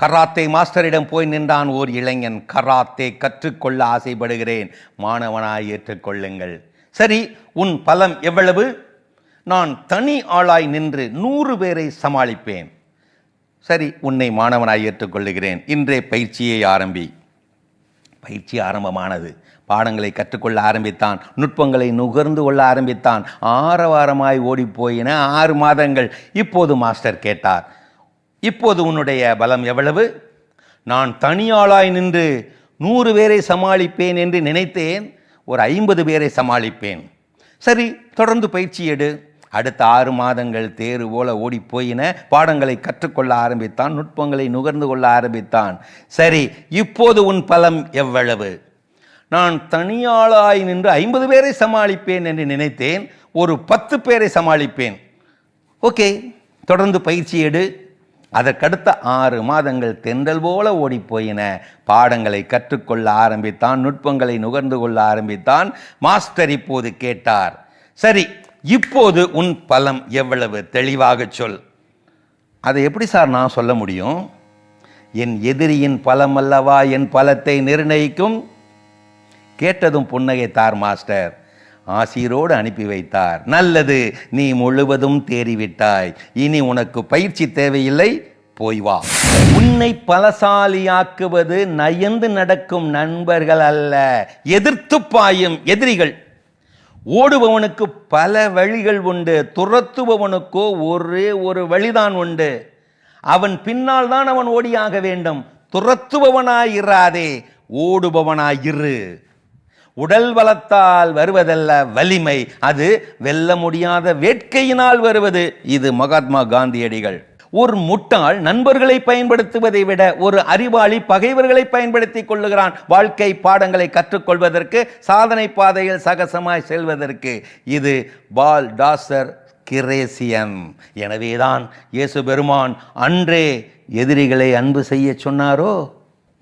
Karate மாஸ்டரிடம் போய் நின்றான் ஓர் இளைஞன். கராத்தே கற்றுக்கொள்ள ஆசைப்படுகிறேன், மாணவனாய் ஏற்றுக்கொள்ளுங்கள். சரி, உன் பலம் எவ்வளவு? நான் தனி ஆளாய் நின்று 100 பேரை சமாளிப்பேன். சரி, உன்னை மாணவனாய் ஏற்றுக்கொள்ளுகிறேன். இன்றே பயிற்சியை ஆரம்பி. பயிற்சி ஆரம்பமானது. பாடங்களை கற்றுக்கொள்ள ஆரம்பித்தான், நுட்பங்களை நுகர்ந்து கொள்ள ஆரம்பித்தான். ஆரவாரமாய் ஓடிப்போயின 6 மாதங்கள். இப்போது மாஸ்டர் கேட்டார், இப்போது உன்னுடைய பலம் எவ்வளவு? நான் தனியாளாய் நின்று 100 பேரை சமாளிப்பேன் என்று நினைத்தேன், ஒரு 50 பேரை சமாளிப்பேன். சரி, தொடர்ந்து பயிற்சி எடு. அடுத்த 6 மாதங்கள் தேறு போல ஓடிப்போயின. பாடங்களை கற்றுக்கொள்ள ஆரம்பித்தான், நுட்பங்களை நுகர்ந்து கொள்ள ஆரம்பித்தான். சரி, இப்போது உன் பலம் எவ்வளவு? நான் தனியாளாய் நின்று 50 பேரை சமாளிப்பேன் என்று நினைத்தேன், ஒரு 10 பேரை சமாளிப்பேன். ஓகே, தொடர்ந்து பயிற்சி எடு. அதற்கடுத்த 6 மாதங்கள் தென்றல் போல ஓடிப்போயின. பாடங்களை கற்றுக்கொள்ள ஆரம்பித்தான், நுட்பங்களை நுகர்ந்து கொள்ள ஆரம்பித்தான். மாஸ்டர் இப்போது கேட்டார், சரி, இப்போது உன் பலம் எவ்வளவு? தெளிவாக சொல். அதை எப்படி சார் நான் சொல்ல முடியும்? என் எதிரியின் பலம் அல்லவா என் பலத்தை நிர்ணயிக்கும். கேட்டதும் புன்னகைத்தார் மாஸ்டர். ஆசிரோடு அனுப்பி வைத்தார். நல்லது, நீ முழுவதும் தேறிவிட்டாய். இனி உனக்கு பயிற்சி தேவையில்லை, போய் வா. உன்னை பலசாலியாக்குவது நயந்து நடக்கும் நண்பர்கள் அல்ல, எதிர்த்து பாயும் எதிரிகள். ஓடுபவனுக்கு பல வழிகள் உண்டு, துரத்துபவனுக்கோ ஒரே ஒரு வழிதான் உண்டு. அவன் பின்னால் தான் அவன் ஓடியாக வேண்டும். துரத்துபவனாயிராதே, ஓடுபவனாயிரு. உடல் பலத்தால் வருவதல்ல வலிமை, அது வெல்ல முடியாத வேட்கையினால் வருவது. இது மகாத்மா காந்தியடிகள். ஒரு முட்டாள் நண்பர்களை பயன்படுத்துவதை விட ஒரு அறிவாளி பகைவர்களை பயன்படுத்திக் கொள்ளுகிறான். வாழ்க்கை பாடங்களை கற்றுக்கொள்வதற்கு, சாதனை பாதையில் சகசமாய் செல்வதற்கு. இது பால் டாசர் கிரேசியம். எனவேதான் இயேசு பெருமான் அன்றே எதிரிகளை அன்பு செய்ய சொன்னாரோ.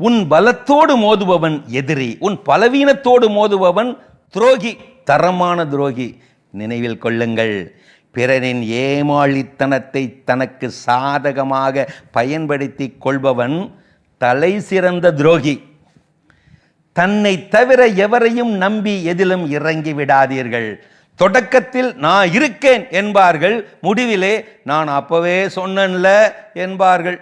உன் பலத்தோடு மோதுபவன் எதிரி, உன் பலவீனத்தோடு மோதுபவன் துரோகி, தரமான துரோகி. நினைவில் கொள்ளுங்கள், பிறரின் ஏமாளித்தனத்தை தனக்கு சாதகமாக பயன்படுத்தி கொள்பவன் தலை சிறந்த துரோகி. தன்னை தவிர எவரையும் நம்பி எதிலும் இறங்கி விடாதீர்கள். தொடக்கத்தில் நான் இருக்கேன் என்பார்கள், முடிவிலே நான் அப்பவே சொன்னேன்ல என்பார்கள்.